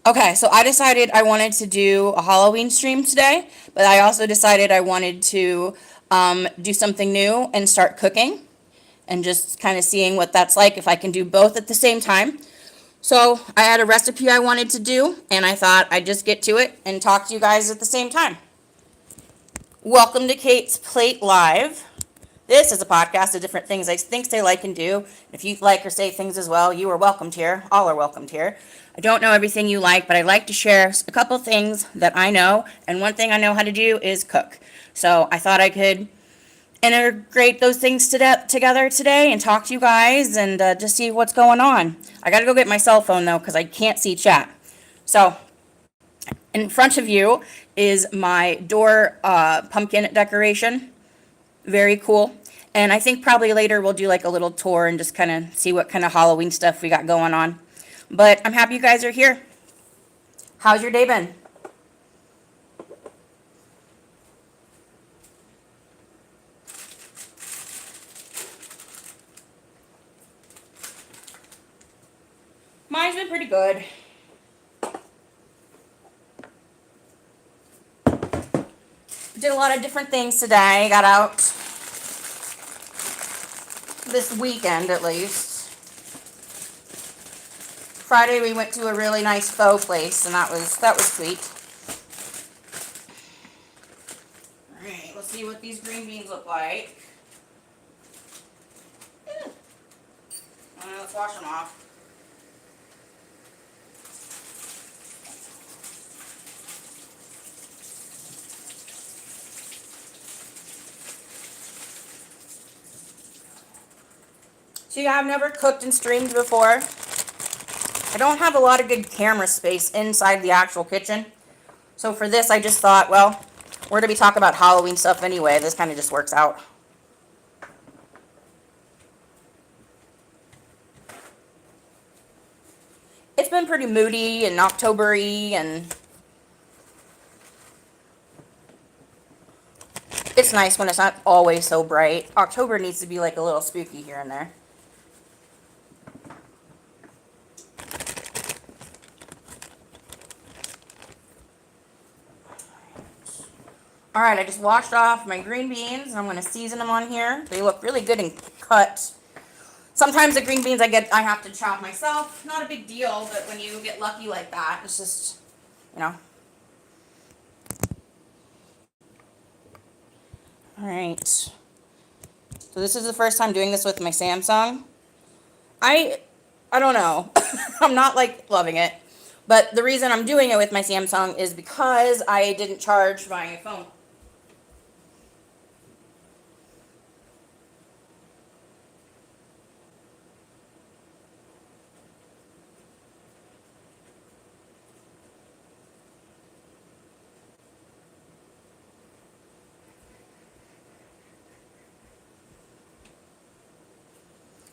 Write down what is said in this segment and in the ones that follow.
Okay, so I decided I wanted to do a Halloween stream today, but I also decided I wanted to do something new and start cooking and just kind of seeing what that's like if I can do both at the same time. So I had a recipe I wanted to do, and I thought I'd just get to it and talk to you guys at the same time. Welcome to Kate's Plate Live. This is a podcast of different things I think, say, like, and do. If you like or say things as well, you are welcomed here. All are welcomed here. I don't know everything you like, but I like to share a couple things that I know, and one thing I know how to do is cook. So I thought I could integrate those things together today and talk to you guys and just see what's going on. I got to go get my cell phone, though, because I can't see chat. So in front of you is my door pumpkin decoration. Very cool. And I think probably later we'll do like a little tour and just kind of see what kind of Halloween stuff we got going on. But I'm happy you guys are here. How's your day been? Mine's been pretty good. Did a lot of different things today. Got out this weekend at least. Friday we went to a really nice faux place, and that was sweet. All right, let's see what these green beans look like. Let's wash them off. See, I've never cooked and streamed before. I don't have a lot of good camera space inside the actual kitchen. So for this, I just thought, well, we're going to be talking about Halloween stuff anyway. This kind of just works out. It's been pretty moody and October-y, and it's nice when it's not always so bright. October needs to be like a little spooky here and there. All right, I just washed off my green beans, and I'm going to season them on here. They look really good and cut. Sometimes the green beans I have to chop myself. Not a big deal, but when you get lucky like that, it's just, you know. All right. So this is the first time doing this with my Samsung. I don't know. I'm not like loving it. But the reason I'm doing it with my Samsung is because I didn't charge my phone.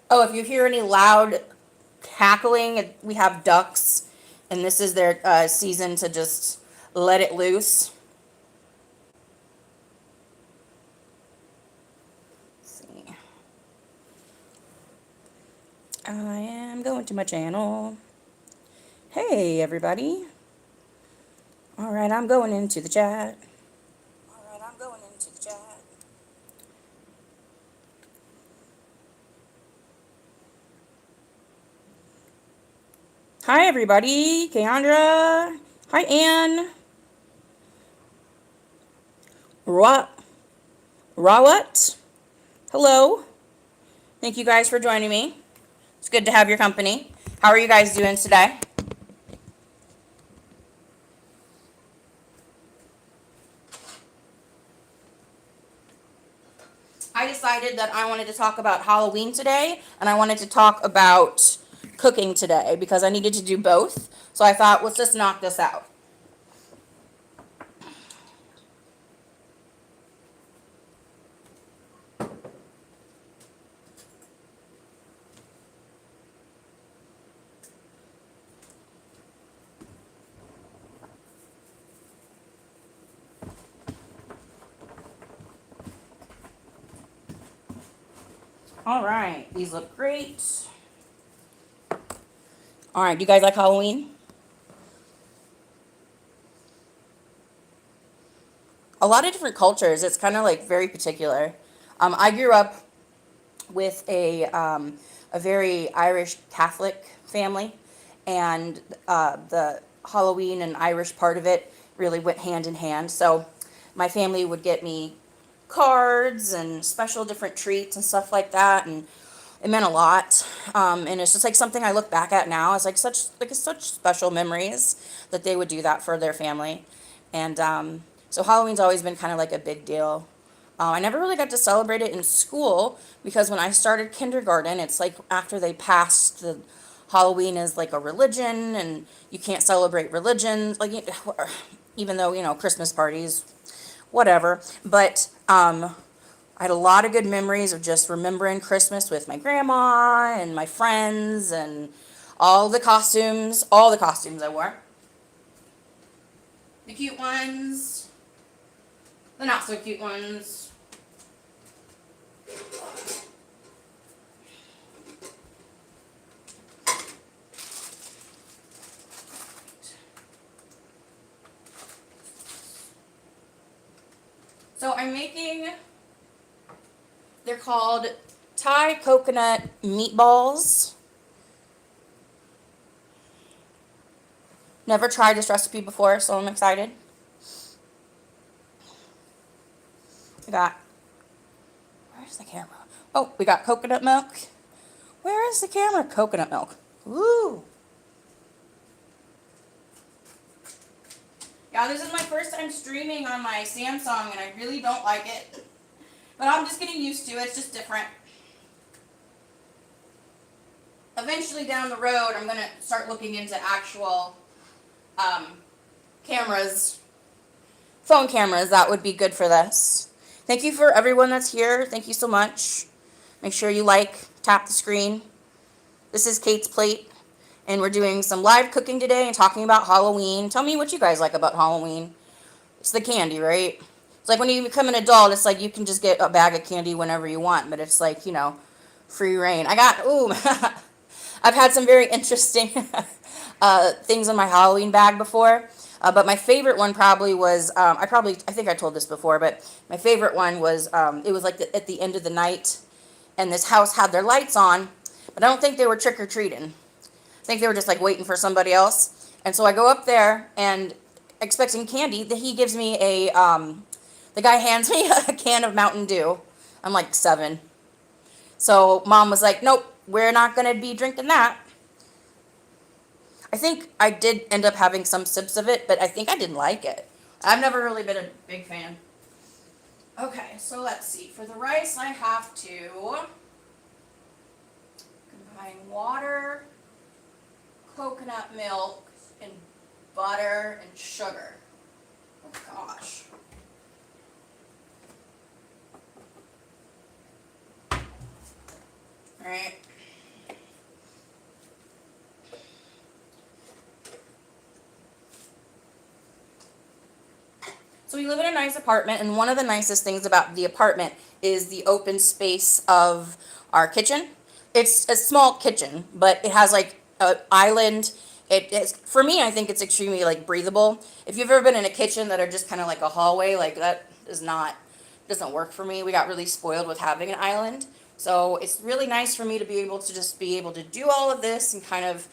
Oh, if you hear any loud cackling, we have ducks, and this is their season to just let it loose. Let's see. I am going to my channel. Hey, everybody. All right, I'm going into the chat. Hi, everybody. Keandra. Hi, Ann. Rawat. Hello. Thank you guys for joining me. It's good to have your company. How are you guys doing today? I decided that I wanted to talk about Halloween today, and I wanted to talk about cooking today because I needed to do both. So I thought, let's just knock this out. All right, these look great. All right, do you guys like Halloween? a lot of different cultures. It's kind of like very particular. I grew up with a very Irish Catholic family, and the Halloween and Irish part of it really went hand in hand. So my family would get me cards and special different treats and stuff like that, and it meant a lot. And it's just like something I look back at now. It's like such special memories that they would do that for their family, and so Halloween's always been kind of like a big deal. I never really got to celebrate it in school because when I started kindergarten, it's like after they passed the Halloween is like a religion and you can't celebrate religions, like even though, Christmas parties, whatever. But I had a lot of good memories of just remembering Christmas with my grandma and my friends and all the costumes I wore. The cute ones, the not so cute ones. So I'm making, they're called Thai coconut meatballs. Never tried this recipe before, so I'm excited. Where's the camera? Oh, we got coconut milk. Where is the camera? Coconut milk. Ooh. Yeah, this is my first time streaming on my Samsung, and I really don't like it. But I'm just getting used to it. It's just different. Eventually down the road, I'm going to start looking into actual cameras, phone cameras. That would be good for this. Thank you for everyone that's here. Thank you so much. Make sure you tap the screen. This is Kate's Plate, and we're doing some live cooking today and talking about Halloween. Tell me what you guys like about Halloween. It's the candy, right? It's like when you become an adult, it's like you can just get a bag of candy whenever you want, but it's like, free reign. I've had some very interesting things in my Halloween bag before. But my favorite one probably was, I think I told this before, but my favorite one was, it was like at the end of the night, and this house had their lights on, but I don't think they were trick-or-treating. I think they were just like waiting for somebody else. And so I go up there and expecting candy. He gives me the guy hands me a can of Mountain Dew. I'm like 7. So Mom was like, nope, we're not going to be drinking that. I think I did end up having some sips of it, but I think I didn't like it. I've never really been a big fan. Okay, so let's see. For the rice, I have to combine water, coconut milk, and butter and sugar. Oh gosh. All right. So we live in a nice apartment, and one of the nicest things about the apartment is the open space of our kitchen. It's a small kitchen, but it has like an island. It is, for me, I think it's extremely like breathable. If you've ever been in a kitchen that are just kind of like a hallway, like that doesn't work for me. We got really spoiled with having an island. So it's really nice for me to be able to just be able to do all of this and kind of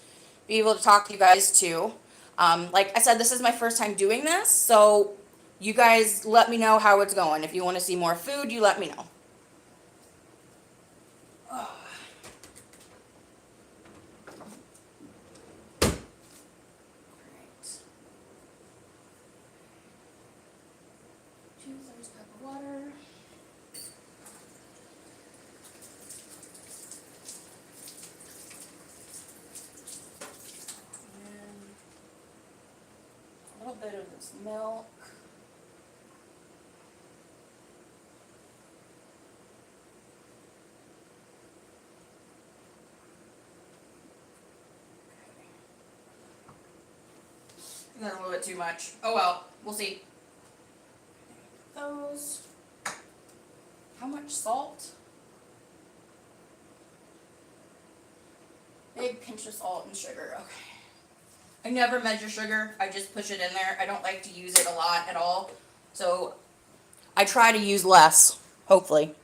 be able to talk to you guys too. Like I said, this is my first time doing this, so you guys let me know how it's going. If you want to see more food, you let me know. Oh. Great. 2/3 cup of water. And a little bit of this milk. That's a little bit too much. Oh well, we'll see. Those. How much salt? Big pinch of salt and sugar. Okay. I never measure sugar. I just push it in there. I don't like to use it a lot at all. So I try to use less, hopefully.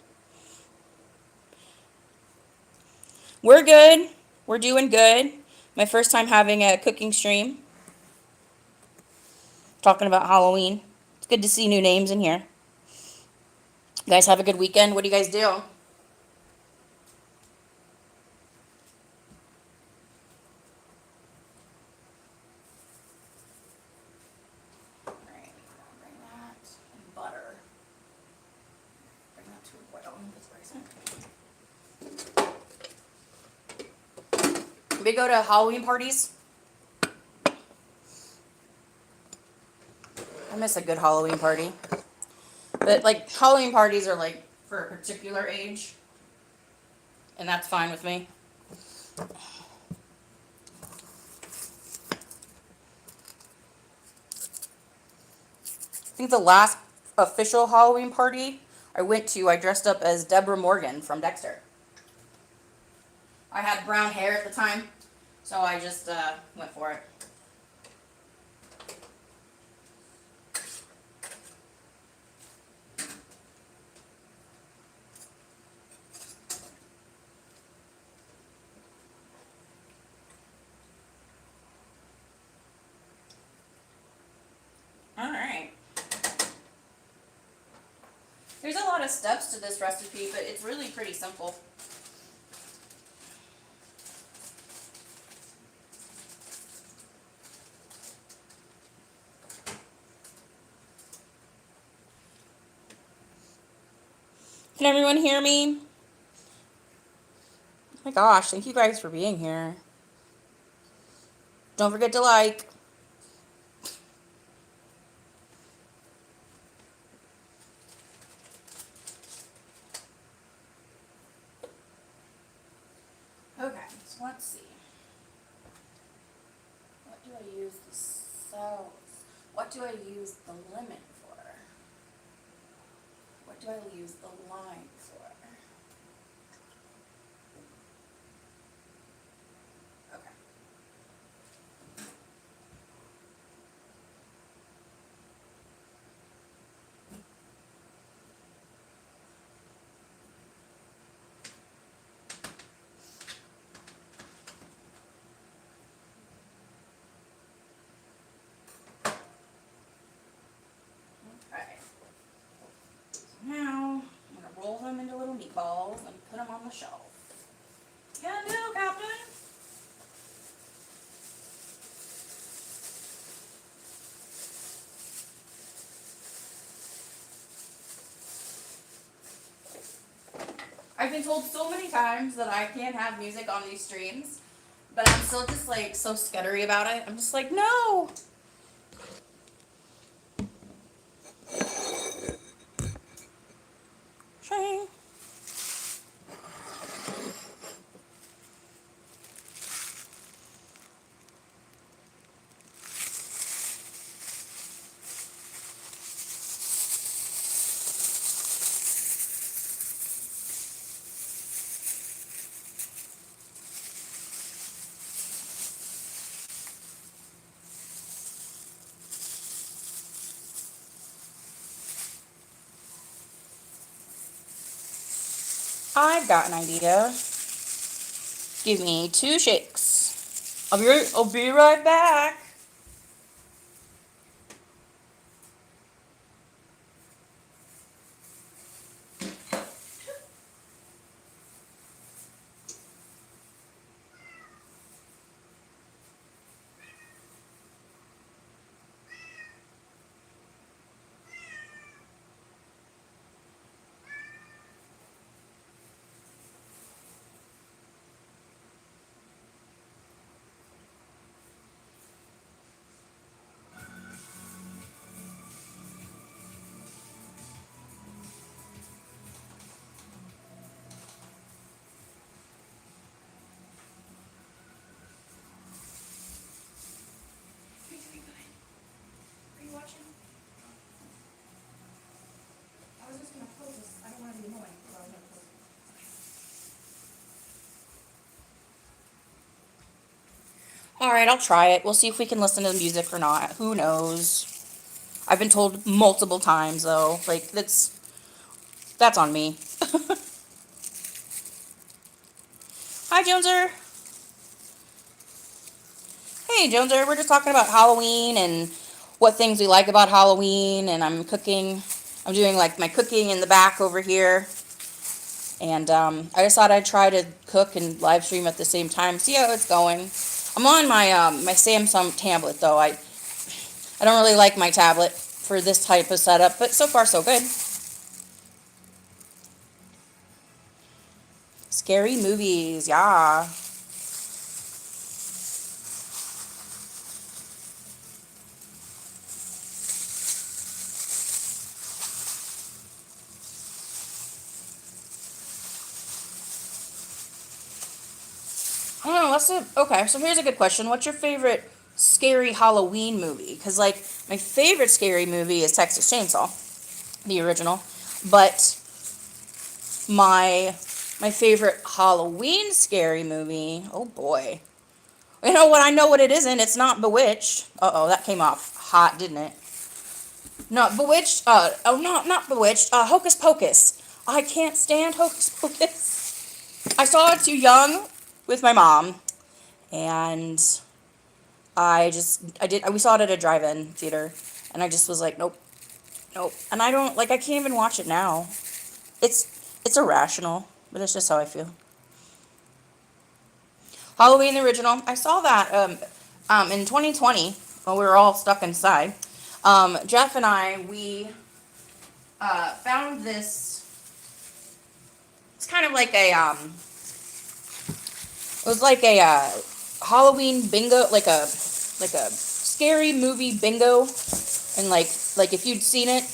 We're good. We're doing good. My first time having a cooking stream, talking about Halloween. It's good to see new names in here. You guys have a good weekend. What do you guys do? Alright, bring that and butter. Bring that to a boil. We go to Halloween parties. I miss a good Halloween party. But like Halloween parties are like for a particular age, and that's fine with me. I think the last official Halloween party I went to, I dressed up as Deborah Morgan from Dexter. I had brown hair at the time, so I just went for it. All right. There's a lot of steps to this recipe, but it's really pretty simple. Can everyone hear me? Oh my gosh, thank you guys for being here. Don't forget to like. Okay, so let's see. What do I use the cells? What do I use the lemon for? What do I use the lime for? Okay. Okay. So now I'm gonna roll them into little meatballs and put them on the shelf. Can do, Captain. I've been told so many times that I can't have music on these streams, but I'm still just like so scuttery about it. I'm just like, no. Shame. I've got an idea. Give me 2 shakes. I'll be right back. Are you watching? I was just gonna close this. I don't want to be annoying, but I was gonna close it. All right, I'll try it. We'll see if we can listen to the music or not. Who knows? I've been told multiple times, though. Like, that's on me. Hi, Joneser. Hey, Joneser. We're just talking about Halloween and what things we like about Halloween, and I'm cooking. I'm doing, like, my cooking in the back over here. And I just thought I'd try to cook and live stream at the same time, see how it's going. I'm on my my Samsung tablet, though. I don't really like my tablet for this type of setup, but so far so good. Scary movies, yeah. I don't know, okay, so here's a good question. What's your favorite scary Halloween movie? Because, like, my favorite scary movie is Texas Chainsaw, the original. But my favorite Halloween scary movie, oh boy. You know what? I know what it isn't. It's not Bewitched. Uh-oh, that came off hot, didn't it? Not Bewitched. Oh, no, not Bewitched. Hocus Pocus. I can't stand Hocus Pocus. I saw it too young with my mom, and we saw it at a drive-in theater, and I just was like, nope, nope. And I don't, like, I can't even watch it now. It's irrational, but it's just how I feel. Halloween the original. I saw that in 2020 when we were all stuck inside. Jeff and we found this. It's kind of like it was like a Halloween bingo, like a scary movie bingo, and like if you'd seen it,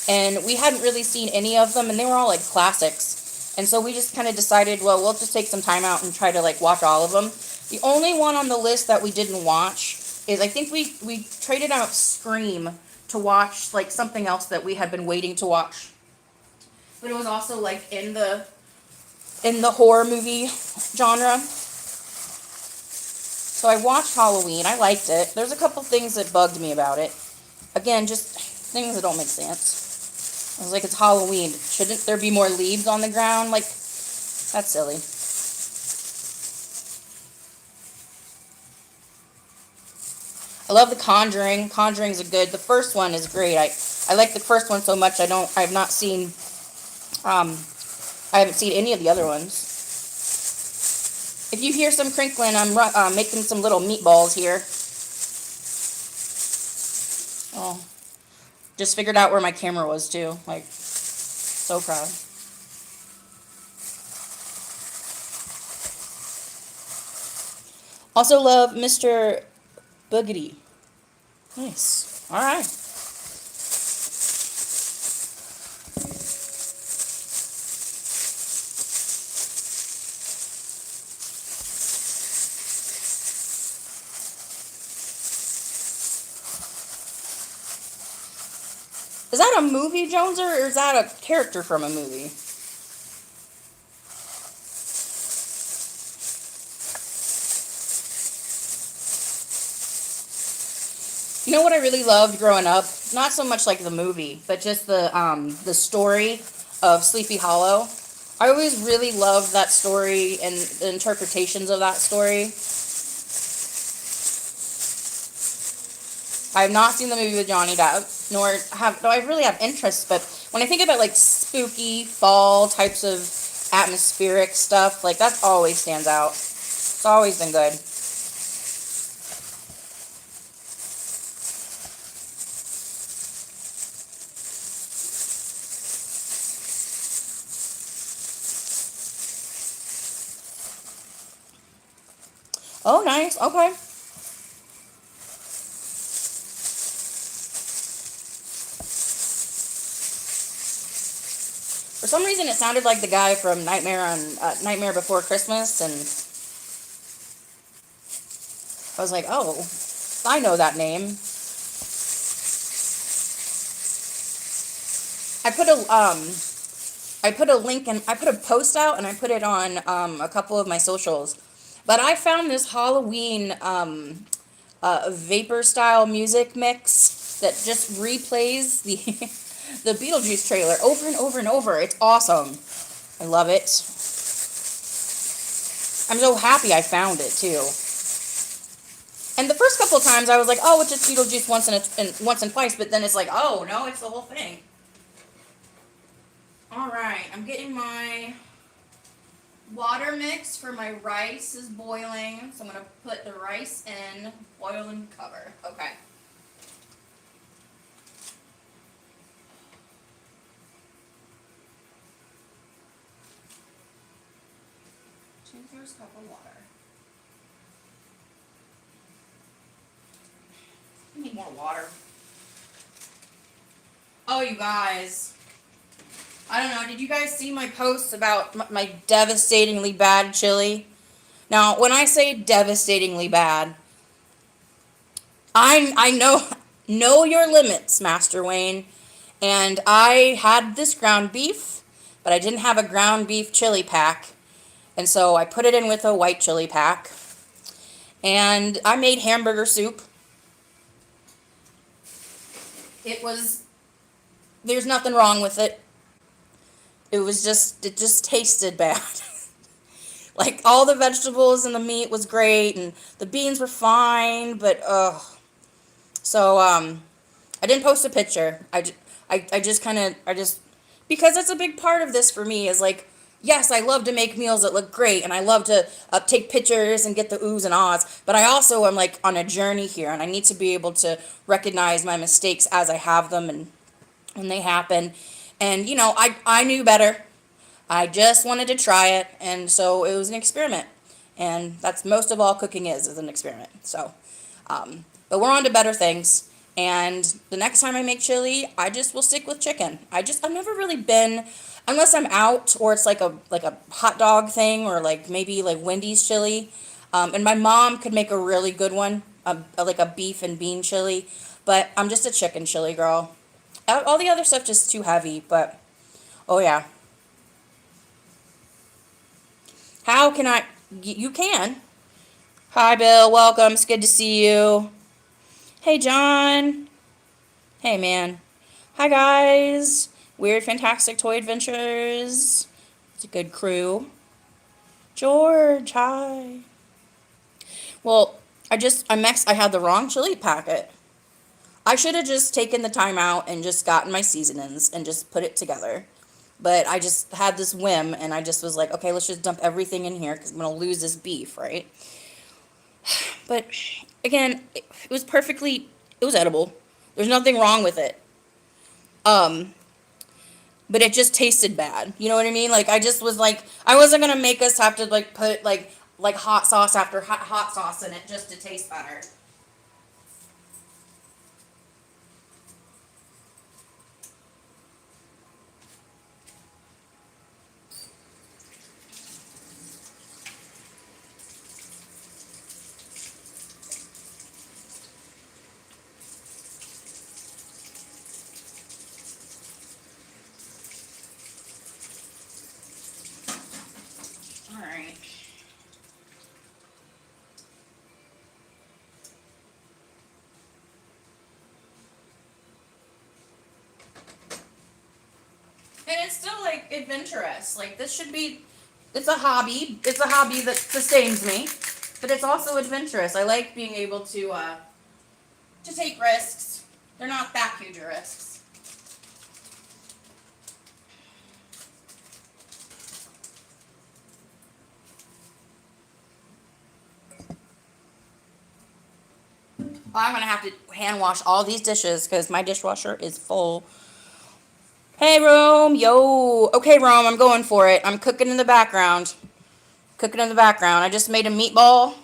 and we hadn't really seen any of them, and they were all like classics, and so we just kind of decided, well, we'll just take some time out and try to like watch all of them. The only one on the list that we didn't watch is, I think we traded out Scream to watch like something else that we had been waiting to watch, but it was also like in the horror movie genre. So I watched Halloween. I liked it. There's a couple things that bugged me about it. Again, just things that don't make sense. I was like, it's Halloween. Shouldn't there be more leaves on the ground? Like, that's silly. I love The Conjuring. Conjuring's the first one is great. I like the first one so much. I haven't seen any of the other ones. If you hear some crinkling, I'm making some little meatballs here. Oh, just figured out where my camera was too. Like, so proud. Also love Mr. Boogity. Nice. All right. Is that a movie, Jones, or is that a character from a movie? You know what I really loved growing up? Not so much like the movie, but just the story of Sleepy Hollow. I always really loved that story and the interpretations of that story. I have not seen the movie with Johnny Depp, though I really have interest, but when I think about like spooky fall types of atmospheric stuff, like that always stands out. It's always been good. Oh, nice. Okay. For some reason, it sounded like the guy from Nightmare Before Christmas, and I was like, oh, I know that name. I put a link and I put a post out, and I put it on a couple of my socials. But I found this Halloween vapor style music mix. that just replays the the Beetlejuice trailer over and over and over. It's awesome. I love it. I'm so happy I found it too. And the first couple of times I was like, oh, it's just Beetlejuice once and twice, but then it's like, oh no, it's the whole thing. All right, I'm getting my water mix for my rice is boiling, so I'm gonna put the rice in, boil and cover. Okay. First cup of water. I need more water. Oh, you guys. I don't know. Did you guys see my posts about my devastatingly bad chili? Now, when I say devastatingly bad, I know your limits, Master Wayne. And I had this ground beef, but I didn't have a ground beef chili pack. And so I put it in with a white chili pack. And I made hamburger soup. There's nothing wrong with it. It just tasted bad. Like, all the vegetables and the meat was great, and the beans were fine, but, ugh. So, I didn't post a picture. I just, because that's a big part of this for me, is like, yes, I love to make meals that look great, and I love to take pictures and get the oohs and ahs, but I also am, like, on a journey here, and I need to be able to recognize my mistakes as I have them and when they happen. And, I knew better. I just wanted to try it, and so it was an experiment. And that's most of all cooking is an experiment. So, but we're on to better things. And the next time I make chili, I just will stick with chicken. I've never really been, unless I'm out or it's like a hot dog thing or like maybe like Wendy's chili. And my mom could make a really good one, like a beef and bean chili. But I'm just a chicken chili girl. All the other stuff just too heavy, but oh yeah. How can I? You can. Hi, Bill. Welcome. It's good to see you. Hey, John. Hey, man. Hi, guys. Weird Fantastic Toy Adventures. It's a good crew. George, hi. Well, I had the wrong chili packet. I should have just taken the time out and just gotten my seasonings and just put it together. But I just had this whim, and I just was like, okay, let's just dump everything in here because I'm going to lose this beef, right? But, again, it was edible. There's nothing wrong with it. But it just tasted bad. You know what I mean? Like, I just was like, I wasn't going to make us have to, like, put, like hot sauce after hot sauce in it just to taste better. Alright. And it's still, like, adventurous. Like, it's a hobby. It's a hobby that sustains me. But it's also adventurous. I like being able to take risks. They're not that huge risks. I'm going to have to hand wash all these dishes because my dishwasher is full. Hey, Rome. Yo. Okay, Rome, I'm going for it. I'm cooking in the background. I just made a meatball.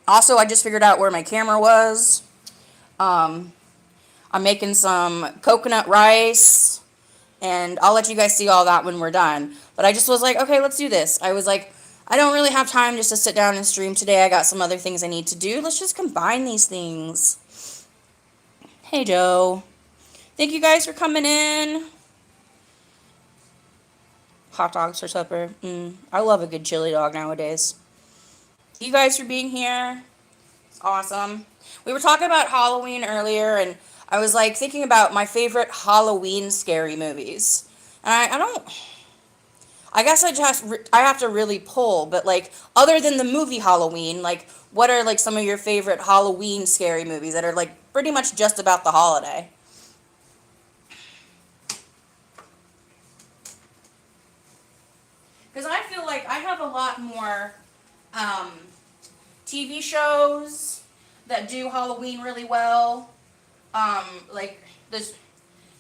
Also, I just figured out where my camera was. I'm making some coconut rice. And I'll let you guys see all that when we're done. But I just was like, okay, let's do this. I was like, I don't really have time just to sit down and stream today. I got some other things I need to do. Let's just combine these things. Hey, Joe. Thank you guys for coming in. Hot dogs for supper. I love a good chili dog nowadays. Thank you guys for being here. Awesome. We were talking about Halloween earlier, and I was like thinking about my favorite Halloween scary movies. And I don't. I guess I have to really pull, but like other than the movie Halloween, like what are like some of your favorite Halloween scary movies that are like pretty much just about the holiday? Because I feel like I have a lot more um, TV shows that do Halloween really well. Like there's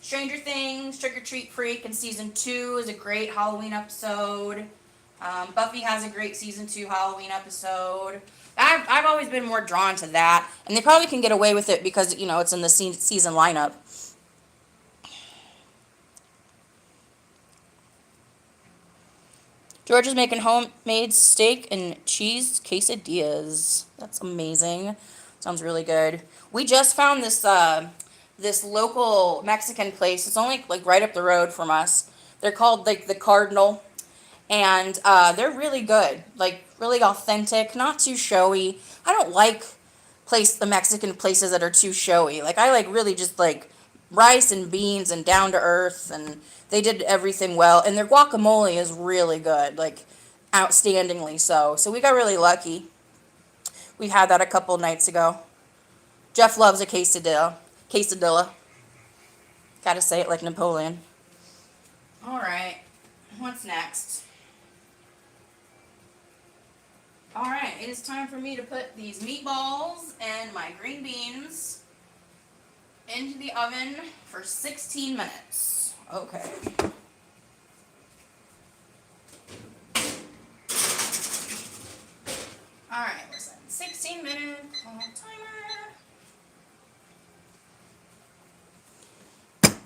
Stranger Things, Trick or Treat Freak in season 2 is a great Halloween episode. Buffy has a great season 2 Halloween episode. I've always been more drawn to that, and they probably can get away with it because it's in the season lineup. George is making homemade steak and cheese quesadillas. That's amazing. Sounds really good. We just found this local Mexican place. It's only like right up the road from us. They're called like the Cardinal, and they're really good. Like really authentic, not too showy. I don't like the Mexican places that are too showy. Like I like really just like rice and beans and down to earth, and they did everything well, and their guacamole is really good, like outstandingly so. So we got really lucky. We had that a couple nights ago. Jeff loves a quesadilla. Quesadilla. Gotta say it like Napoleon. All right. What's next? All right. It is time for me to put these meatballs and my green beans into the oven for 16 minutes. Okay. All right. Listen. 16 minute timer.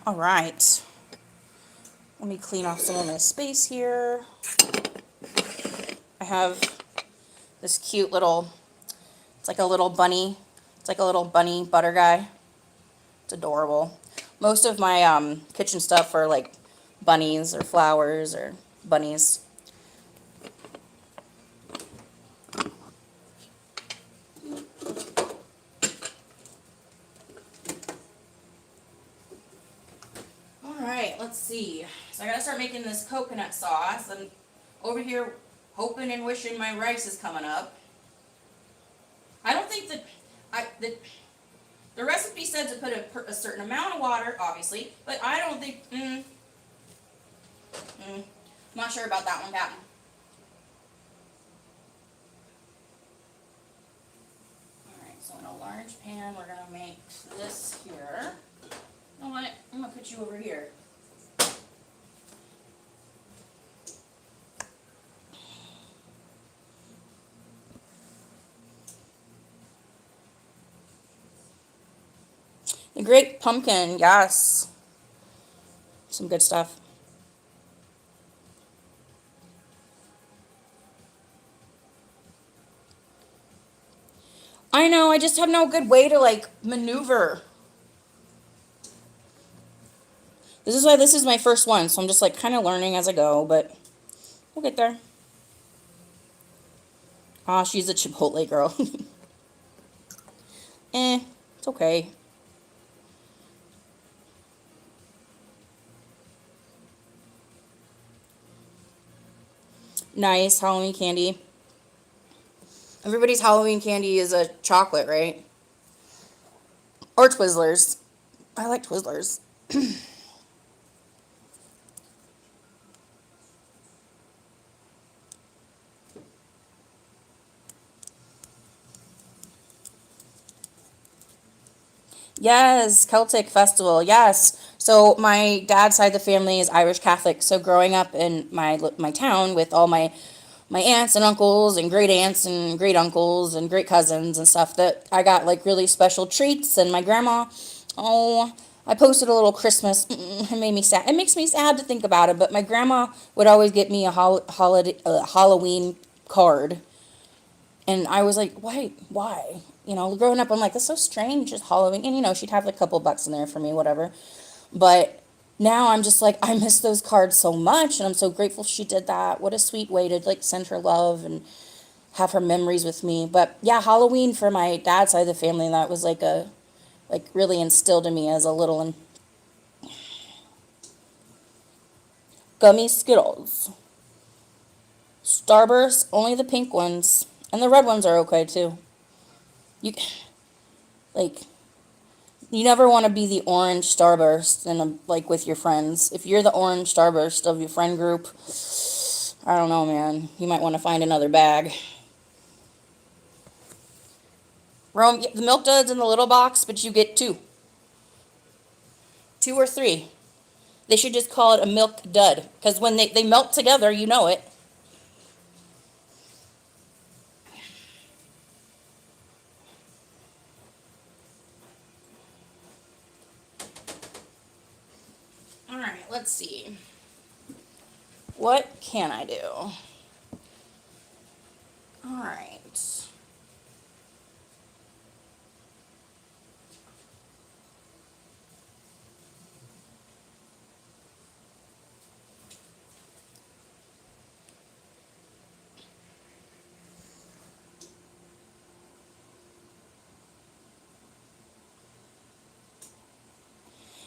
All right. Let me clean off some of my space here. I have this cute little, it's like a little bunny. It's like a little bunny butter guy. It's adorable. Most of my kitchen stuff are like bunnies or flowers or bunnies. Alright, let's see. So I gotta start making this coconut sauce. I'm over here hoping and wishing my rice is coming up. I don't think that the recipe said to put a certain amount of water, obviously, but I don't think, I'm not sure about that one, Captain. Alright, so in a large pan, we're gonna make this here. You know what? I'm gonna put you over here. The great pumpkin, yes. Some good stuff. I know, I just have no good way to like maneuver. This is why this is my first one, so I'm just like kind of learning as I go, but we'll get there. Ah, she's a Chipotle girl. It's okay. Nice Halloween candy. Everybody's Halloween candy is a chocolate, right? Or Twizzlers. I like Twizzlers. Yes, Celtic festival. Yes. So my dad's side of the family is Irish Catholic. So growing up in my town with all my aunts and uncles and great aunts and great uncles and great cousins and stuff, that I got like really special treats, and my grandma, oh, I posted a little Christmas. It made me sad. It makes me sad to think about it, but my grandma would always get me a holiday Halloween card, and I was like, why? Growing up, I'm like, that's so strange, just Halloween. And, she'd have like a couple bucks in there for me, whatever. But now I'm just like, I miss those cards so much, and I'm so grateful she did that. What a sweet way to like send her love. And have her memories with me. But yeah, Halloween for my dad's side of the family, that was like really instilled in me as a little one. Gummy Skittles. Starburst, only the pink ones. And the red ones are okay too. You like you never want to be the orange Starburst like with your friends. If you're the orange Starburst of your friend group, I don't know, man. You might want to find another bag. Rome, the Milk Duds in the little box, but you get two. Two or three. They should just call it a Milk Dud, because when they melt together, you know it. All right, let's see. What can I do? All right.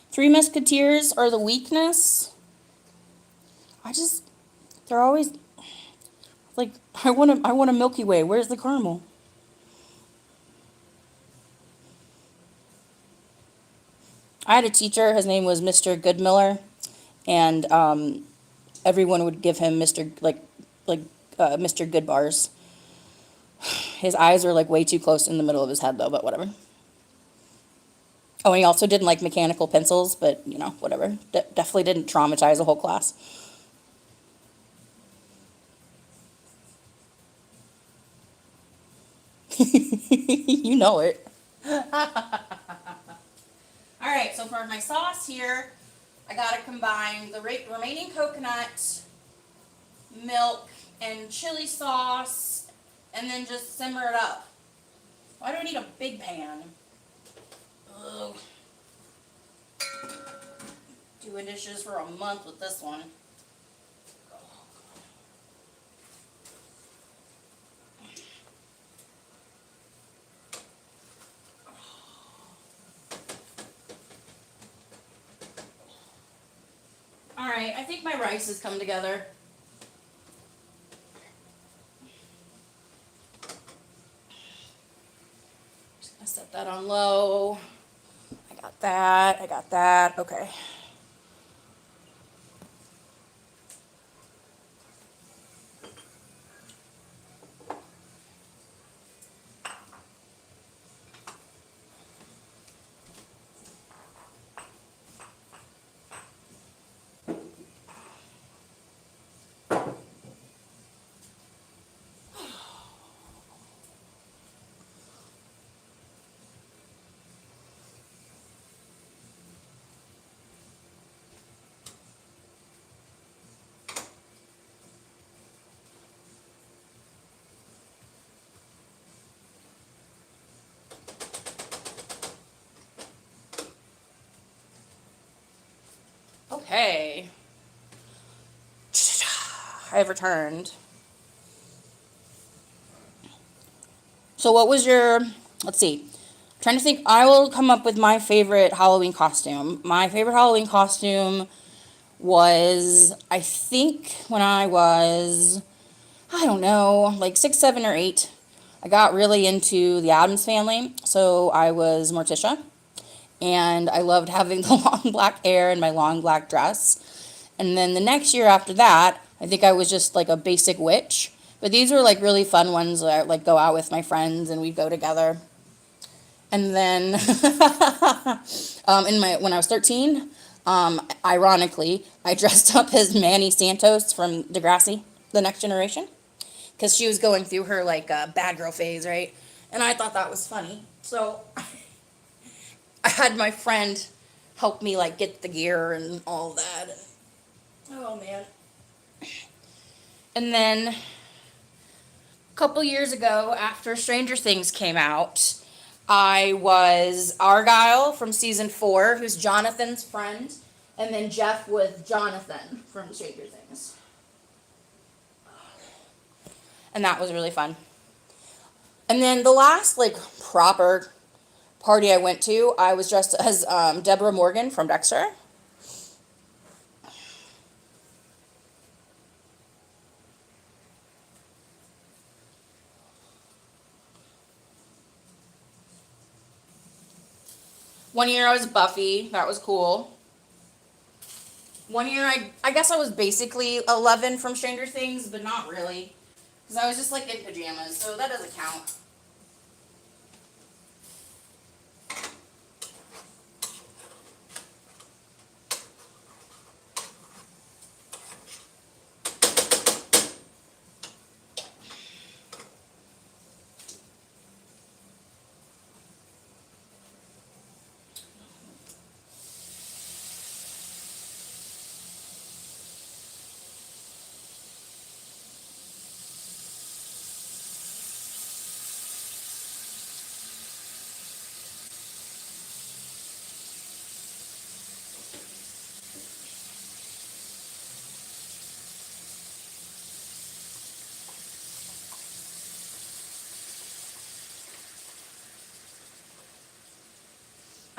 3 Musketeers are the weakness. They're always like, I want a Milky Way. Where's the caramel? I had a teacher. His name was Mr. Goodmiller, and everyone would give him Mr. Goodbars. His eyes are like way too close in the middle of his head though, but whatever. Oh, and he also didn't like mechanical pencils, but whatever. Definitely didn't traumatize a whole class. You know it. All right, so for my sauce here, I gotta combine the remaining coconut, milk, and chili sauce, and then just simmer it up. Why do I need a big pan? Ugh. Doing dishes for a month with this one. All right, I think my rice has come together. Just gonna set that on low. I got that, okay. Okay. I have returned. So what was let's see. I'm trying to think. I will come up with my favorite Halloween costume. My favorite Halloween costume was, I think, when I was, I don't know, like 6, 7, or 8. I got really into the Addams Family, so I was Morticia. And I loved having the long black hair and my long black dress. And then the next year after that, I think I was just like a basic witch. But these were like really fun ones that I like go out with my friends and we'd go together. And then when I was 13, ironically, I dressed up as Manny Santos from Degrassi, The Next Generation, because she was going through her like bad girl phase, right? And I thought that was funny. So I had my friend help me like get the gear and all that. Oh man. And then a couple years ago, after Stranger Things came out, I was Argyle from season 4, who's Jonathan's friend, and then Jeff was Jonathan from Stranger Things. And that was really fun. And then the last like proper party I went to, I was dressed as Deborah Morgan from Dexter. One year I was Buffy. That was cool. One year I guess I was basically 11 from Stranger Things, but not really. Because I was just like in pajamas, so that doesn't count.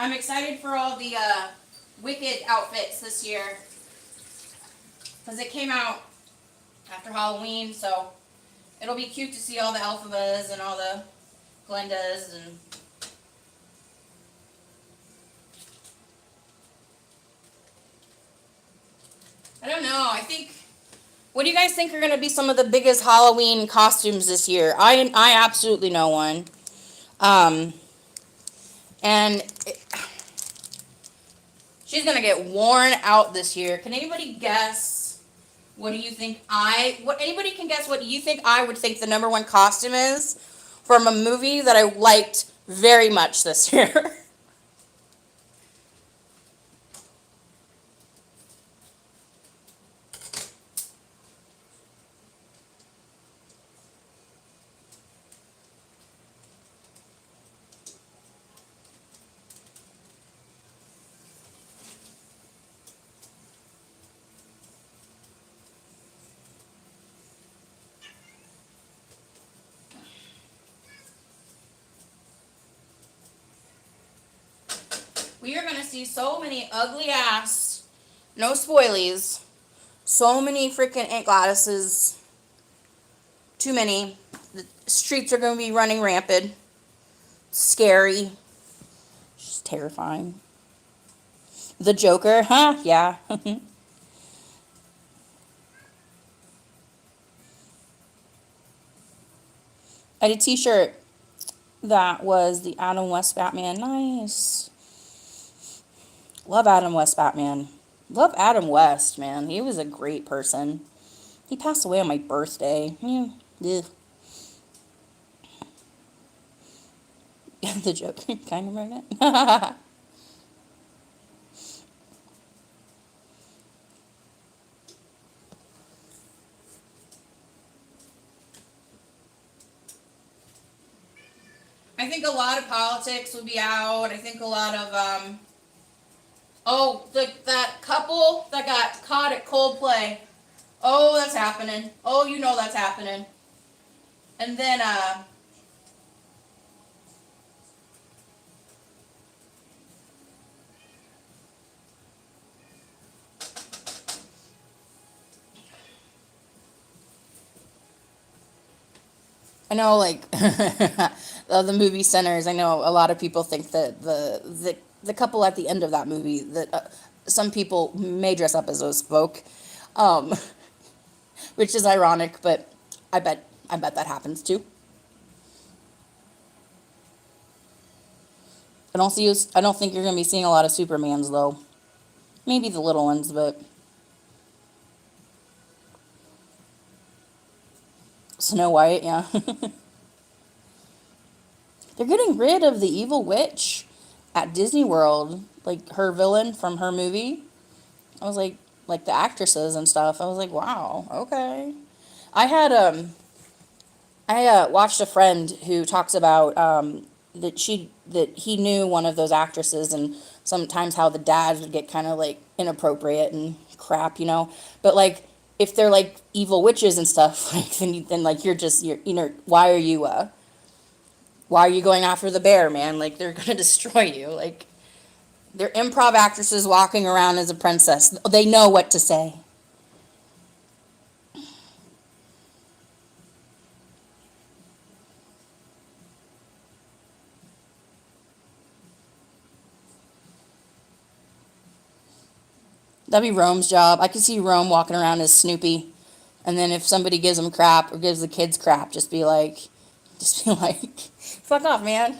I'm excited for all the Wicked outfits this year. Because it came out after Halloween, so it'll be cute to see all the Elphabas and all the Glendas and I don't know. I think. What do you guys think are going to be some of the biggest Halloween costumes this year? I absolutely know one. Um, and she's going to get worn out this year. Can anybody guess? What do you think anybody can guess what you think I would think the number one costume is from a movie that I liked very much this year? We are going to see so many ugly ass, no spoilies, so many freaking Aunt Gladys's, too many. The streets are going to be running rampant. Scary. Just terrifying. The Joker, huh? Yeah. I had a t-shirt that was the Adam West Batman. Nice. Love Adam West Batman. Love Adam West, man. He was a great person. He passed away on my birthday. Yeah. The Joker, kind of right. I think a lot of politics will be out. I think a lot of that couple that got caught at Coldplay. Oh, that's happening. Oh, you know that's happening. And then I know like the movie centers. I know a lot of people think that the couple at the end of that movie that some people may dress up as those folk, um, which is ironic, but I bet that happens too. I don't think you're gonna be seeing a lot of Supermans though. Maybe the little ones, but Snow White, yeah. They're getting rid of the evil witch at Disney World, like her villain from her movie. I was like the actresses and stuff. I was like, wow, okay. I had I watched a friend who talks about that he knew one of those actresses and sometimes how the dads would get kind of like inappropriate and crap. But like if they're like evil witches and stuff, like then like you're why are you Why are you going after the bear, man? Like, they're gonna destroy you. Like, they're improv actresses walking around as a princess. They know what to say. That'd be Rome's job. I could see Rome walking around as Snoopy. And then if somebody gives him crap or gives the kids crap, just be like, fuck off, man.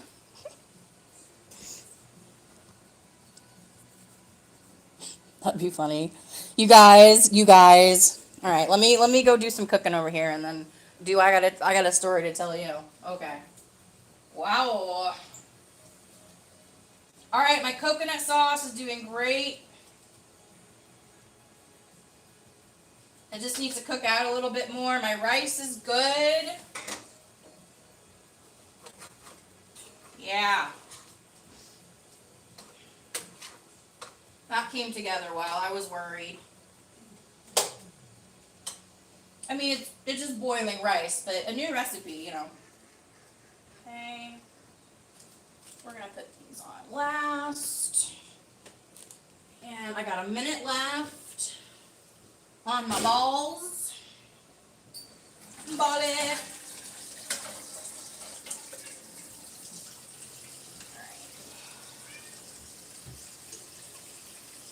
That'd be funny. You guys. All right, let me go do some cooking over here, and then I got a story to tell you. Okay. Wow. All right, my coconut sauce is doing great. It just needs to cook out a little bit more. My rice is good. Yeah. That came together well. I was worried. I mean, it's just boiling rice, but a new recipe. Okay. We're going to put these on last. And I got a minute left on my balls. Ball it.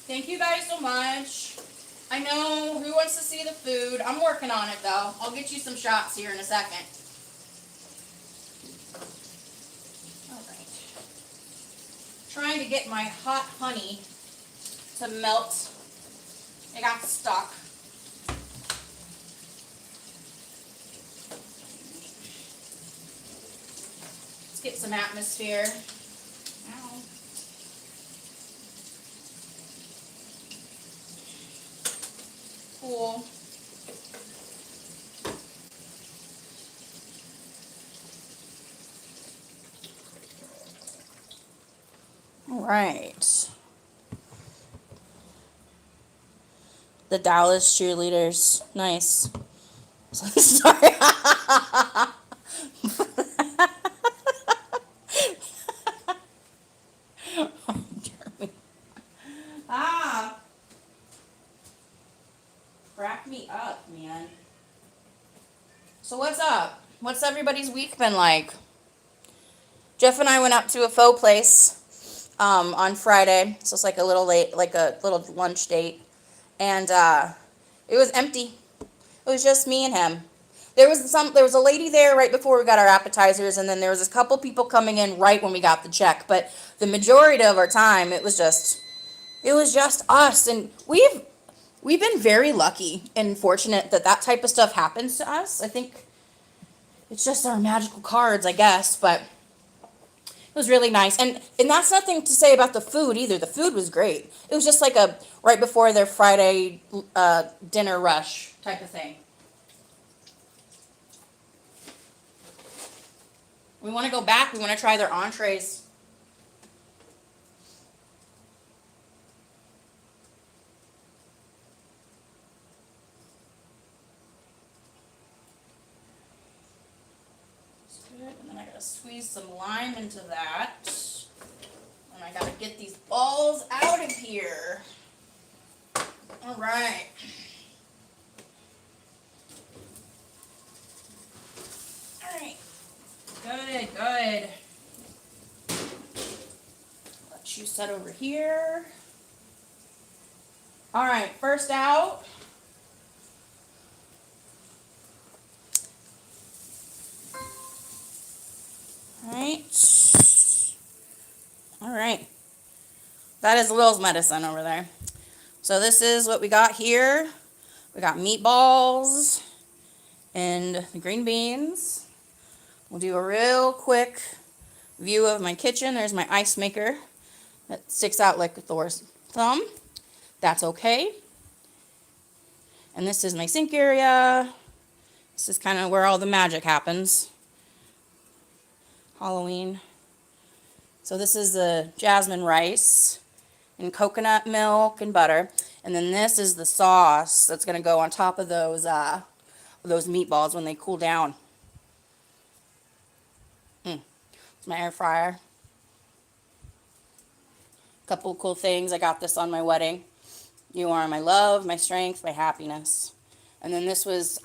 Thank you guys so much. I know who wants to see the food. I'm working on it though. I'll get you some shots here in a second. All right. Trying to get my hot honey to melt. It got stuck. Let's get some atmosphere. Ow. Cool. All right. The Dallas cheerleaders. Nice. Sorry. Ah. Crack me up, man. So what's up? What's everybody's week been like? Jeff and I went up to a faux place on Friday, so it's like a little late, like a little lunch date, and it was empty. It was just me and him. There was a lady there right before we got our appetizers, and then there was a couple people coming in right when we got the check. But the majority of our time, it was just us, and we've been very lucky and fortunate that that type of stuff happens to us. I think it's just our magical cards, I guess, but it was really nice. And that's nothing to say about the food either. The food was great. It was just like a right before their Friday dinner rush type of thing. We want to go back. We want to try their entrees. And then I gotta squeeze some lime into that. And I gotta get these balls out of here. All right. All right. Good, good. Let you set over here. All right, first out. All right. All right. That is Will's medicine over there. So this is what we got here. We got meatballs and the green beans. We'll do a real quick view of my kitchen. There's my ice maker that sticks out like Thor's thumb. That's okay. And this is my sink area. This is kind of where all the magic happens. Halloween. So this is the jasmine rice and coconut milk and butter. And then this is the sauce that's going to go on top of those meatballs when they cool down. It's my air fryer. Couple cool things. I got this on my wedding. You are my love, my strength, my happiness. And then this was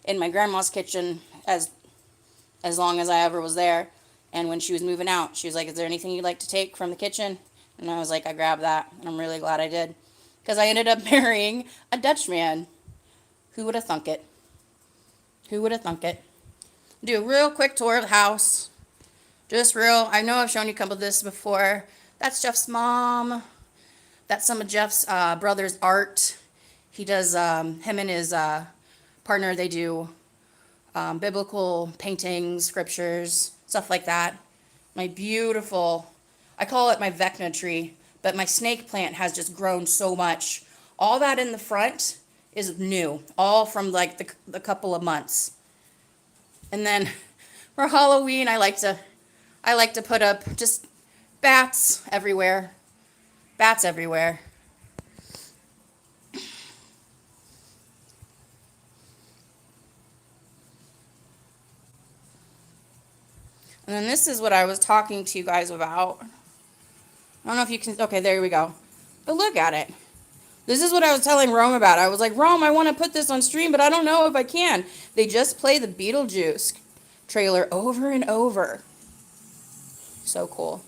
in my grandma's kitchen as long as I ever was there. And when she was moving out, she was like, "Is there anything you'd like to take from the kitchen?" And I was like, "I grabbed that." And I'm really glad I did. Because I ended up marrying a Dutchman. Who would have thunk it? Who would have thunk it? Do a real quick tour of the house. Just real. I know I've shown you a couple of this before. That's Jeff's mom. That's some of Jeff's brother's art. He does, him and his partner, they do biblical paintings, scriptures, stuff like that. My beautiful, I call it my Vecna tree, but my snake plant has just grown so much. All that in the front is new, all from like the couple of months. And then for Halloween, I like to put up just bats everywhere. Bats everywhere. And then this is what I was talking to you guys about. I don't know if you can, okay, there we go. But look at it. This is what I was telling Rome about. I was like, Rome, I want to put this on stream, but I don't know if I can. They just play the Beetlejuice trailer over and over. So cool.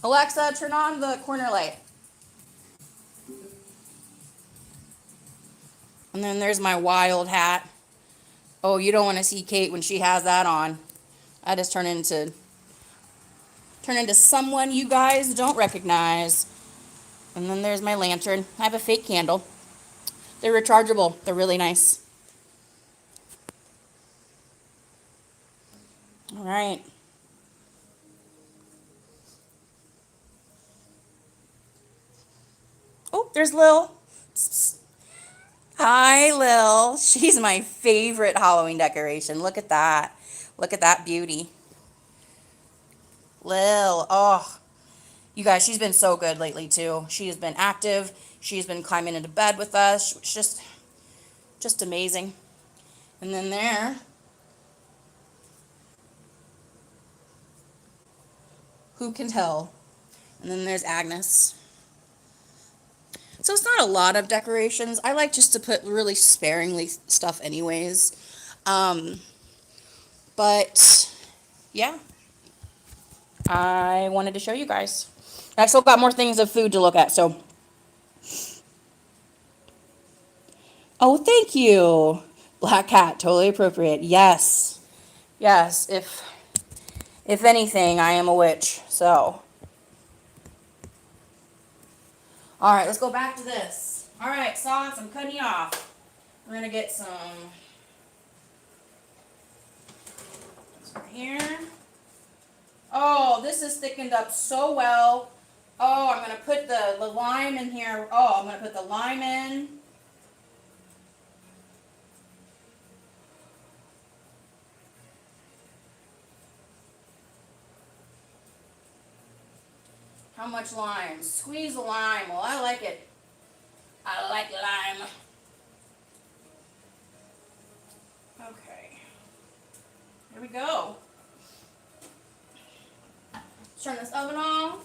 Alexa, turn on the corner light. And then there's my wild hat. Oh, you don't want to see Kate when she has that on. I just turn into someone you guys don't recognize. And then there's my lantern. I have a fake candle. They're rechargeable. They're really nice. All right. Oh, there's Lil. Hi, Lil. She's my favorite Halloween decoration. Look at that. Look at that beauty. Lil. Oh, you guys, she's been so good lately, too. She has been active. She's been climbing into bed with us. It's just amazing. And then there, who can tell? And then there's Agnes. So it's not a lot of decorations. I like just to put really sparingly stuff anyways. But yeah, I wanted to show you guys. I still got more things of food to look at, so. Oh, thank you. Black cat, totally appropriate. Yes. Yes, if anything, I am a witch, so. All right, let's go back to this. All right, sauce, I'm cutting you off. We're going to get some right here. Oh, this is thickened up so well. Oh, I'm going to put the lime in here. Oh, I'm going to put the lime in. How much lime? Squeeze the lime. Well, I like it. I like lime. Okay. Here we go. Let's turn this oven off.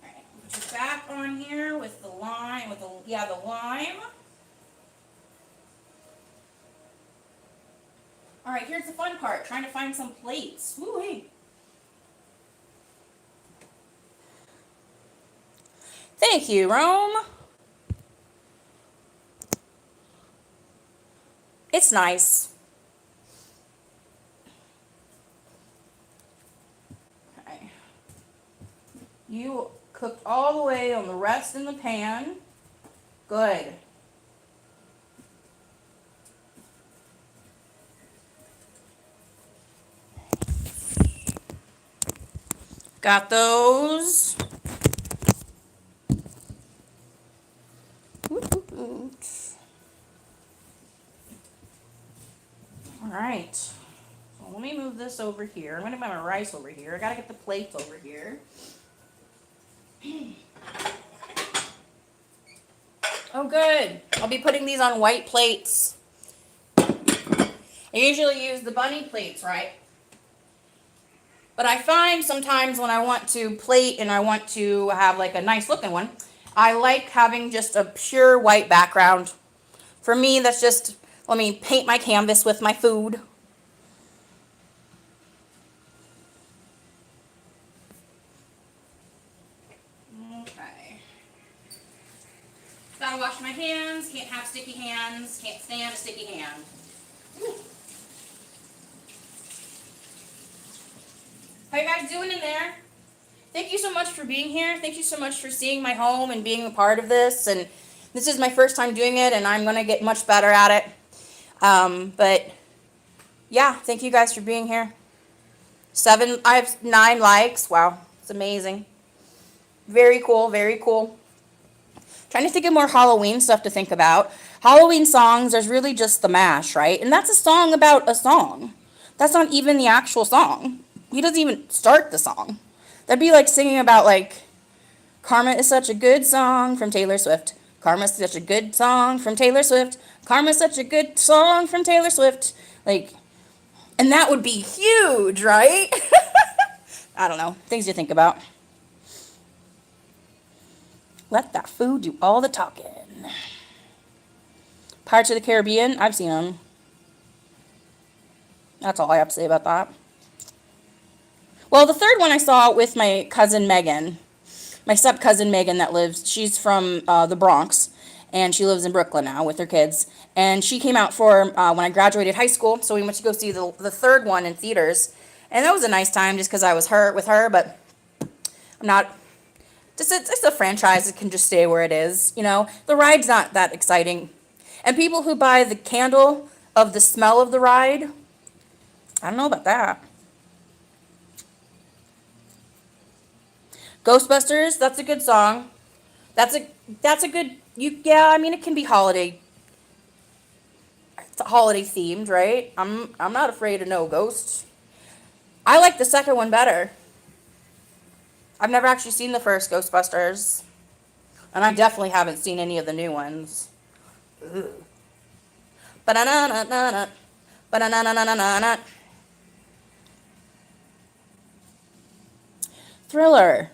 Alright. Put your back on here with the lime, the lime. Alright, here's the fun part. Trying to find some plates. Woo-wee. Thank you, Rome. It's nice. Okay. You cooked all the way on the rest in the pan. Good. Got those. All right. So let me move this over here. I'm going to put my rice over here. I got to get the plates over here. Oh, good. I'll be putting these on white plates. I usually use the bunny plates, right? But I find sometimes when I want to plate and I want to have like a nice looking one, I like having just a pure white background. For me, that's just, let me paint my canvas with my food. Okay. Gotta wash my hands, can't have sticky hands, can't stand a sticky hand. Ooh. How you guys doing in there? Thank you so much for being here. Thank you so much for seeing my home and being a part of this. And this is my first time doing it, and I'm going to get much better at it. But yeah, thank you guys for being here. I have 9 likes. Wow, it's amazing. Very cool, very cool. Trying to think of more Halloween stuff to think about. Halloween songs, there's really just the mash, right? And that's a song about a song. That's not even the actual song. He doesn't even start the song. That'd be like singing about like, Karma is such a good song from Taylor Swift. Karma's such a good song from Taylor Swift. Karma's such a good song from Taylor Swift. Like, and that would be huge, right? I don't know. Things to think about. Let that food do all the talking. Pirates of the Caribbean, I've seen them. That's all I have to say about that. Well, the third one I saw with my cousin Megan. My step-cousin Megan that lives, she's from the Bronx, and she lives in Brooklyn now with her kids. And she came out for when I graduated high school, so we went to go see the third one in theaters. And that was a nice time just because I was with her, but I'm not, it's a franchise that can just stay where it is, you know. The ride's not that exciting. And people who buy the candle of the smell of the ride, I don't know about that. Ghostbusters, that's a good song. That's a good, yeah, I mean, it can be holiday. It's holiday themed, right? I'm not afraid of no ghosts. I like the second one better. I've never actually seen the first Ghostbusters. And I definitely haven't seen any of the new ones. Ba-na-na-na-na-na. Ba-na-na-na-na-na-na. Thriller.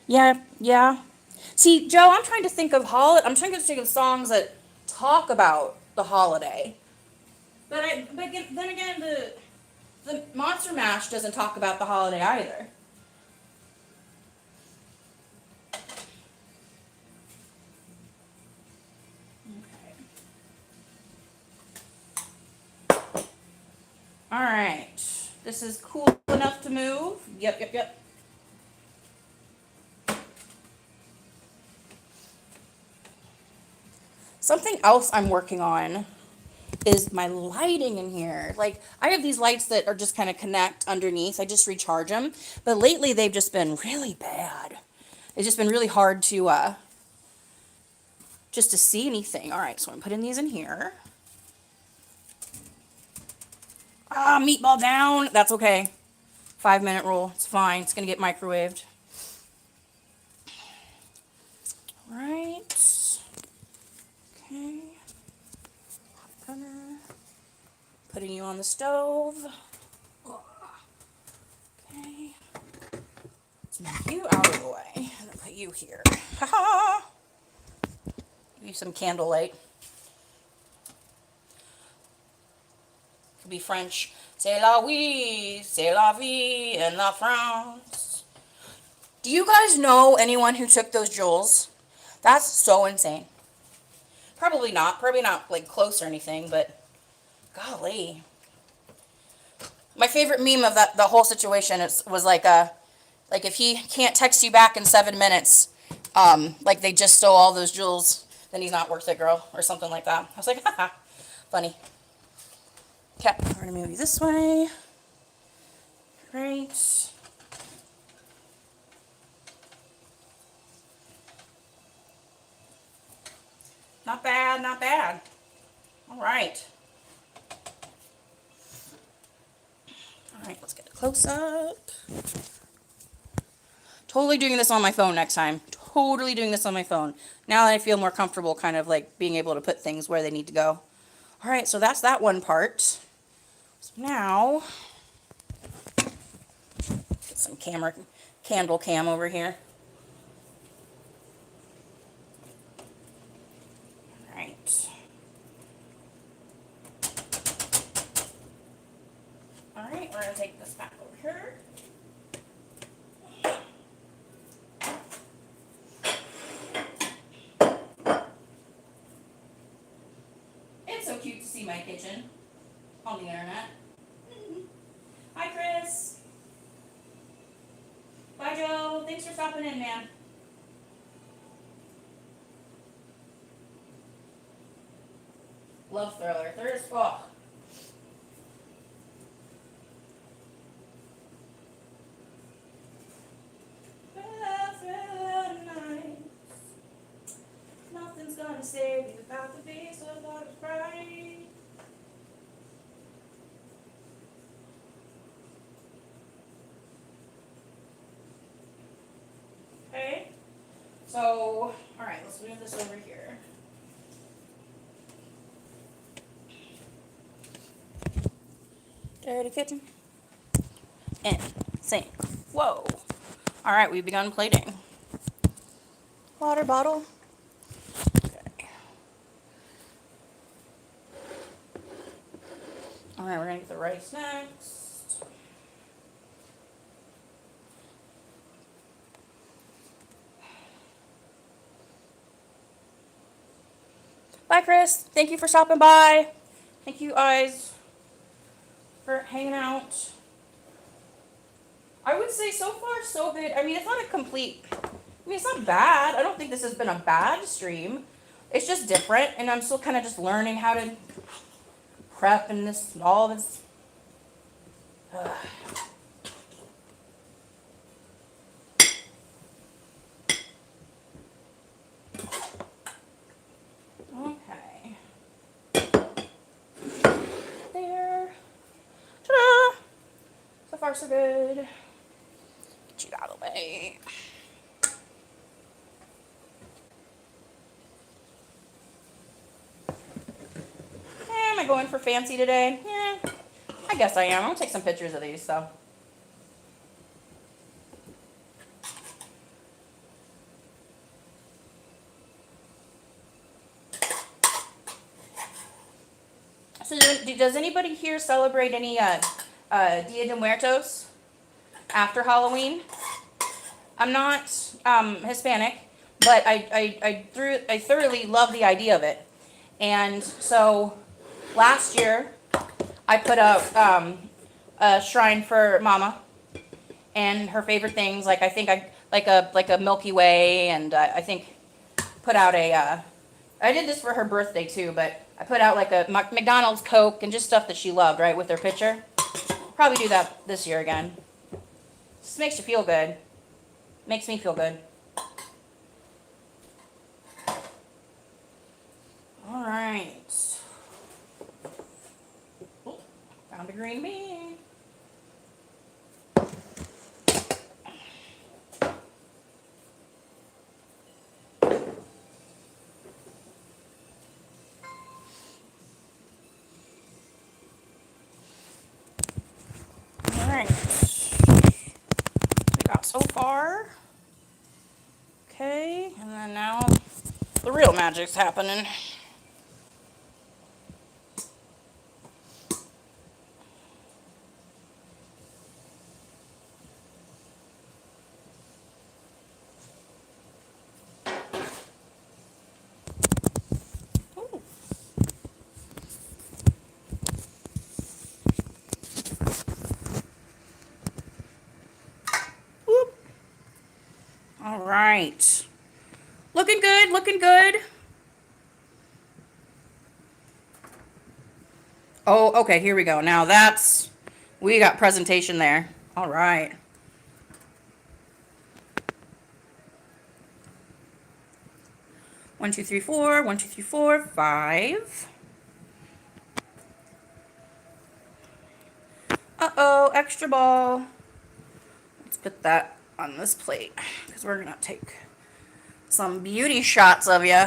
Yeah. See, Joe, I'm trying to think of songs that talk about the holiday. But then again, the Monster Mash doesn't talk about the holiday either. Okay. All right. This is cool enough to move. Yep. Something else I'm working on is my lighting in here. Like, I have these lights that are just kind of connect underneath. I just recharge them. But lately, they've just been really bad. It's just been really hard to, just to see anything. All right, so I'm putting these in here. Meatball down. That's okay. 5-minute rule. It's fine. It's going to get microwaved. All right. Okay. Hot gunner. Putting you on the stove. Okay. Let's move you out of the way. I'm going to put you here. Ha-ha! Give you some candlelight. Could be French. C'est la vie, c'est la vie in la France. Do you guys know anyone who took those Juuls? That's so insane. Probably not like close or anything, but golly. My favorite meme of the whole situation was like if he can't text you back in 7 minutes, like they just stole all those Juuls, then he's not worth it, girl, or something like that. I was like, haha, funny. Okay, we're gonna move you this way. Great. Not bad. All right. All right, let's get a close up. Totally doing this on my phone next time. Totally doing this on my phone. Now that I feel more comfortable kind of like being able to put things where they need to go. All right, so that's that one part. So now, get some candle cam over here. All right. All right, we're gonna take this back over here. It's so cute to see my kitchen on the internet. Hi, Chris. Bye, Joe. Thanks for stopping in, man. Love Thriller. There's, oh. Nothing's gonna save you without the beast of love is bright. Okay, so, all right, let's move this over here. Dirty kitchen. And sink. Whoa. All right, we've begun plating. Water bottle. Okay. All right, we're gonna get the rice next. Bye, Chris. Thank you for stopping by. Thank you guys for hanging out. I would say so far so good. I mean, it's not a complete, it's not bad. I don't think this has been a bad stream. It's just different, and I'm still kind of just learning how to prep and this, all this. Okay. There. Ta-da! So far so good. Get you out of the way. Am I going for fancy today? Yeah, I guess I am. I'm gonna take some pictures of these, so. So does anybody here celebrate any Dia de Muertos after Halloween? I'm not Hispanic, but I thoroughly love the idea of it. And so last year I put up a shrine for Mama and her favorite things. Like I think I like a Milky Way, and I think put out a. I did this for her birthday too, but I put out like a McDonald's Coke and just stuff that she loved, right, with her picture. Probably do that this year again. Just makes you feel good. Makes me feel good. All right. Oh, found a green bean. Alright, we got so far. Okay, and then now the real magic's happening. All right. Looking good, looking good. Oh, okay, here we go. Now we got presentation there. All right. One, two, three, four. 1, 2, 3, 4, 5. Uh-oh, extra ball. Let's put that on this plate because we're gonna take some beauty shots of you.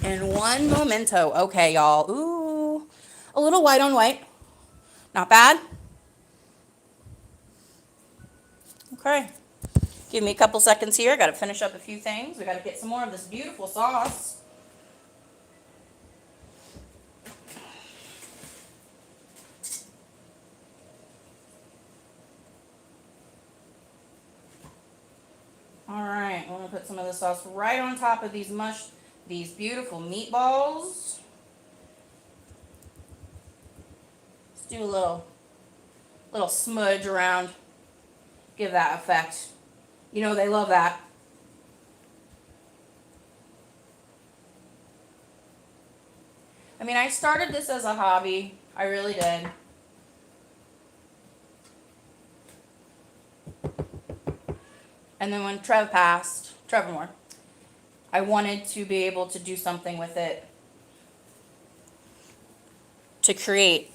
in one momento. Okay, y'all. Ooh, a little white on white. Not bad. Okay. Give me a couple seconds here. Got to finish up a few things. We got to get some more of this beautiful sauce. All right, I'm gonna put some of the sauce right on top of these beautiful meatballs. Let's do a little smudge around. Give that effect. You know they love that. I mean, I started this as a hobby. I really did. And then when Trevor Moore, I wanted to be able to do something with it to create.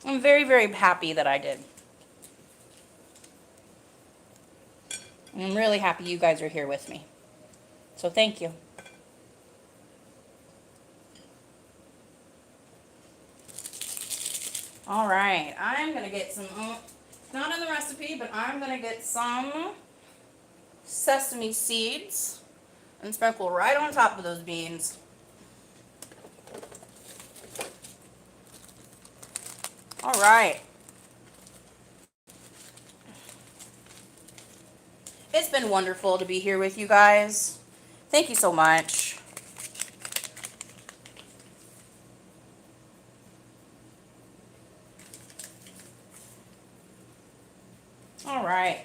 I'm very, very happy that I did. And I'm really happy you guys are here with me. So thank you. All right, I'm going to get some, not in the recipe, but I'm going to get some sesame seeds and sprinkle right on top of those beans. All right. It's been wonderful to be here with you guys. Thank you so much. All right.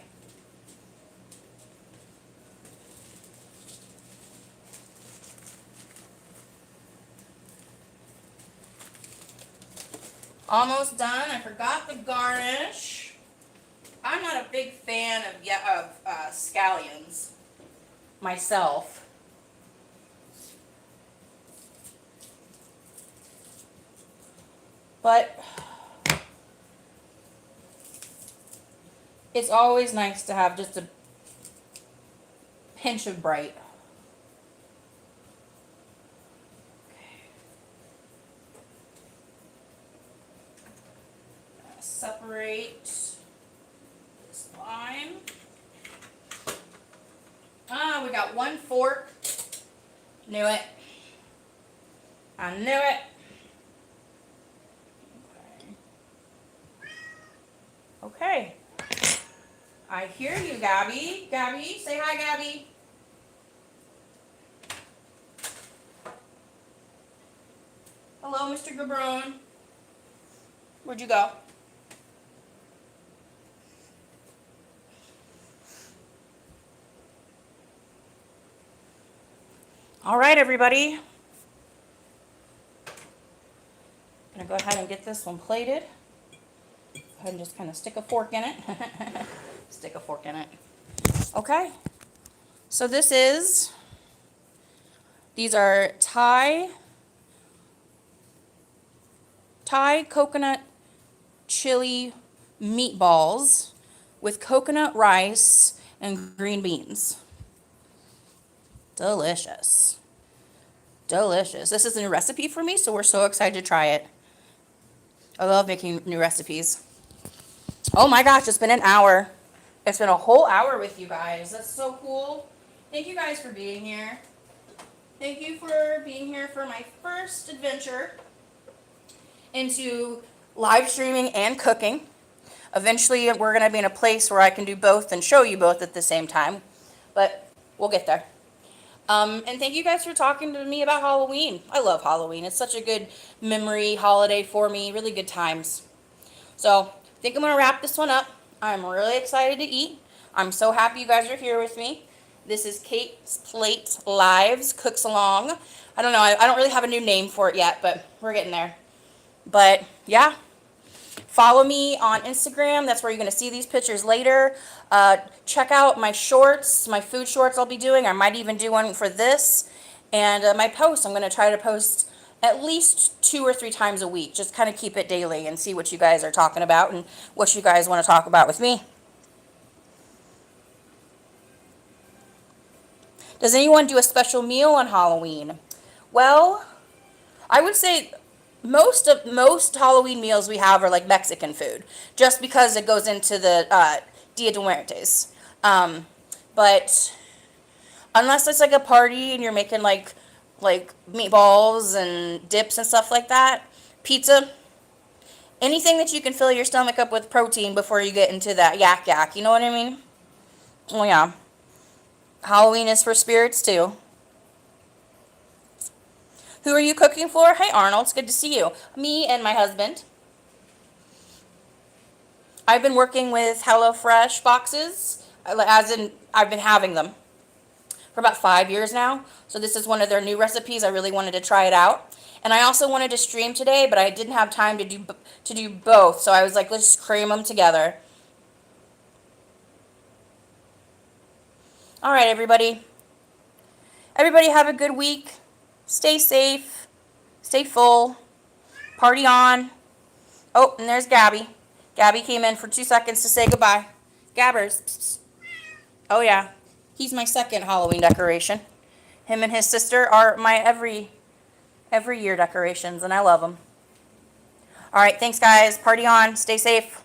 Almost done. I forgot the garnish. I'm not a big fan of scallions myself. But it's always nice to have just a pinch of bright. Separate this line. We got 1 fork. Knew it. I knew it. Okay. I hear you, Gabby. Gabby, say hi, Gabby. Hello, Mr. Gabron. Where'd you go? All right, everybody. I'm gonna go ahead and get this one plated. Go ahead and just kind of stick a fork in it. Stick a fork in it. Okay. So these are Thai coconut chili meatballs with coconut rice and green beans. Delicious. Delicious. This is a new recipe for me, so we're so excited to try it. I love making new recipes. Oh my gosh, it's been an hour. It's been a whole hour with you guys. That's so cool. Thank you guys for being here. Thank you for being here for my first adventure into live streaming and cooking. Eventually, we're going to be in a place where I can do both and show you both at the same time, but we'll get there. And thank you guys for talking to me about Halloween. I love Halloween. It's such a good memory holiday for me. Really good times. So I think I'm going to wrap this one up. I'm really excited to eat. I'm so happy you guys are here with me. This is Kate's Plate Lives Cooks Along. I don't know. I don't really have a new name for it yet, but we're getting there. But yeah. Follow me on Instagram. That's where you're going to see these pictures later. Check out my shorts, my food shorts I'll be doing. I might even do one for this. And my posts, I'm going to try to post at least 2 or 3 times a week. Just kind of keep it daily and see what you guys are talking about and what you guys want to talk about with me. Does anyone do a special meal on Halloween? Well, I would say most Halloween meals we have are like Mexican food, just because it goes into the Dia de Muertes. But unless it's like a party and you're making like meatballs and dips and stuff like that, pizza, anything that you can fill your stomach up with protein before you get into that yak. You know what I mean? Oh yeah. Halloween is for spirits too. Who are you cooking for? Hey Arnold, it's good to see you. Me and my husband. I've been working with HelloFresh boxes, as in I've been having them for about 5 years now. So this is one of their new recipes. I really wanted to try it out. And I also wanted to stream today, but I didn't have time to do both. So I was like, let's cram them together. All right, everybody. Everybody have a good week. Stay safe. Stay full. Party on. Oh, and there's Gabby. Gabby came in for 2 seconds to say goodbye. Gabbers. Psst, psst. Oh, yeah. He's my second Halloween decoration. Him and his sister are my every year decorations, and I love them. All right, thanks, guys. Party on. Stay safe.